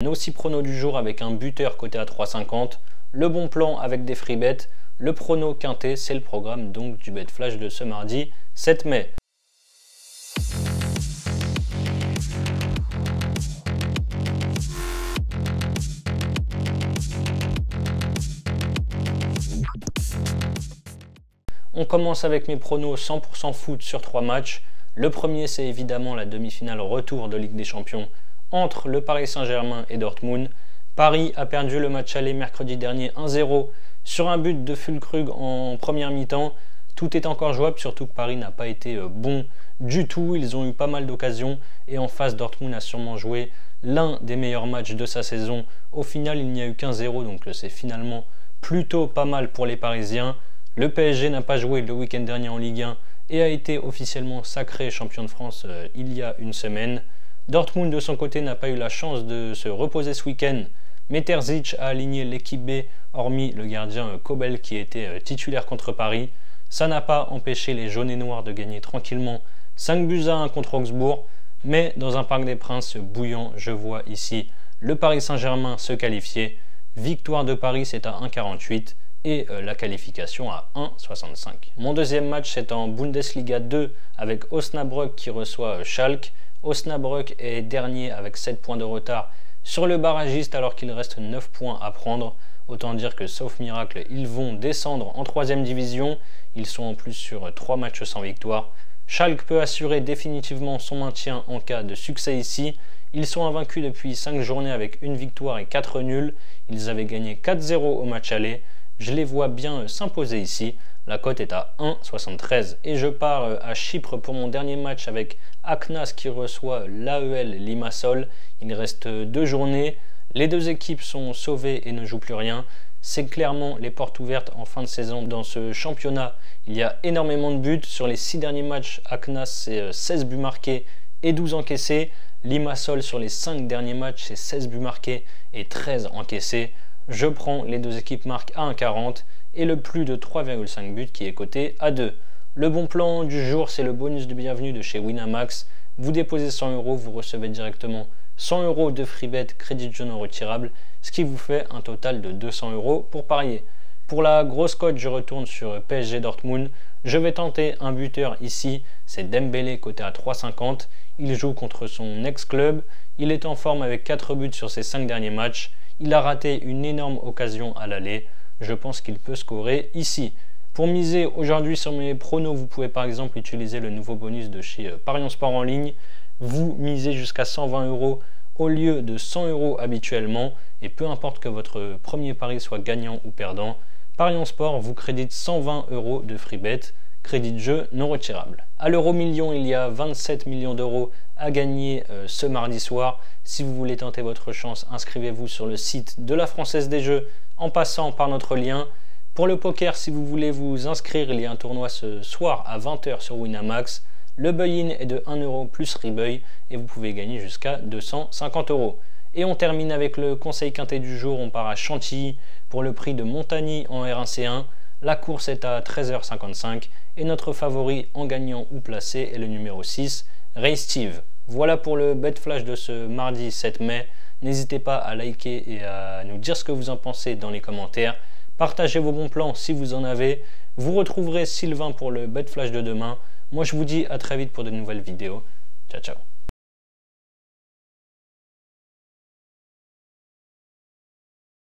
Nos 6 pronos du jour avec un buteur coté à 3,50, le bon plan avec des free bets, le prono quintet, c'est le programme donc du bet flash de ce mardi 7 mai. On commence avec mes pronos 100% foot sur 3 matchs. Le premier, c'est évidemment la demi-finale retour de Ligue des Champions entre le Paris Saint-Germain et Dortmund. Paris a perdu le match aller mercredi dernier 1-0 sur un but de Füllkrug en première mi-temps. Tout est encore jouable, surtout que Paris n'a pas été bon du tout. Ils ont eu pas mal d'occasions et en face, Dortmund a sûrement joué l'un des meilleurs matchs de sa saison. Au final, il n'y a eu qu'1-0, donc c'est finalement plutôt pas mal pour les Parisiens. Le PSG n'a pas joué le week-end dernier en Ligue 1 et a été officiellement sacré champion de France il y a une semaine. Dortmund de son côté n'a pas eu la chance de se reposer ce week-end, mais Terzic a aligné l'équipe B, hormis le gardien Kobel qui était titulaire contre Paris. Ça n'a pas empêché les jaunes et noirs de gagner tranquillement 5-1 contre Augsbourg, mais dans un Parc des Princes bouillant, je vois ici le Paris Saint-Germain se qualifier. Victoire de Paris, c'est à 1,48 et la qualification à 1,65. Mon deuxième match, c'est en Bundesliga 2 avec Osnabrück qui reçoit Schalke. Osnabrück est dernier avec 7 points de retard sur le barragiste alors qu'il reste 9 points à prendre. Autant dire que sauf miracle, ils vont descendre en 3e division. Ils sont en plus sur 3 matchs sans victoire. Schalke peut assurer définitivement son maintien en cas de succès ici. Ils sont invaincus depuis 5 journées avec une victoire et 4 nuls. Ils avaient gagné 4-0 au match aller. Je les vois bien s'imposer ici. La cote est à 1,73 et je pars à Chypre pour mon dernier match avec Aknas qui reçoit l'AEL Limassol. Il reste 2 journées. Les deux équipes sont sauvées et ne jouent plus rien. C'est clairement les portes ouvertes en fin de saison dans ce championnat. Il y a énormément de buts. Sur les 6 derniers matchs, Aknas c'est 16 buts marqués et 12 encaissés. Limassol sur les 5 derniers matchs, c'est 16 buts marqués et 13 encaissés. Je prends les deux équipes marquent à 1,40 et le plus de 3,5 buts qui est coté à 2. Le bon plan du jour, c'est le bonus de bienvenue de chez Winamax. Vous déposez 100 €, vous recevez directement 100 € de free bet crédit jeu non retirable, ce qui vous fait un total de 200 € pour parier. Pour la grosse cote, je retourne sur PSG Dortmund. Je vais tenter un buteur ici, c'est Dembélé coté à 3,50. Il joue contre son ex-club. Il est en forme avec 4 buts sur ses 5 derniers matchs. Il a raté une énorme occasion à l'aller. Je pense qu'il peut scorer ici. Pour miser aujourd'hui sur mes pronos, vous pouvez par exemple utiliser le nouveau bonus de chez Parions Sport en ligne. Vous misez jusqu'à 120 € au lieu de 100 € habituellement. Et peu importe que votre premier pari soit gagnant ou perdant, Parions Sport vous crédite 120 € de free bet, crédit de jeu non retirable. À l'euro million, il y a 27 millions d'euros à gagner ce mardi soir. Si vous voulez tenter votre chance, inscrivez-vous sur le site de la Française des Jeux en passant par notre lien. Pour le poker, si vous voulez vous inscrire, il y a un tournoi ce soir à 20 h sur Winamax. Le buy-in est de 1 € plus rebuy et vous pouvez gagner jusqu'à 250 €. Et on termine avec le conseil quintet du jour. On part à Chantilly pour le prix de Montagny en R1C1. La course est à 13h55 et notre favori en gagnant ou placé est le numéro 6, Ray Steve. Voilà pour le bet flash de ce mardi 7 mai. N'hésitez pas à liker et à nous dire ce que vous en pensez dans les commentaires. Partagez vos bons plans si vous en avez. Vous retrouverez Sylvain pour le bet flash de demain. Moi je vous dis à très vite pour de nouvelles vidéos. Ciao ciao.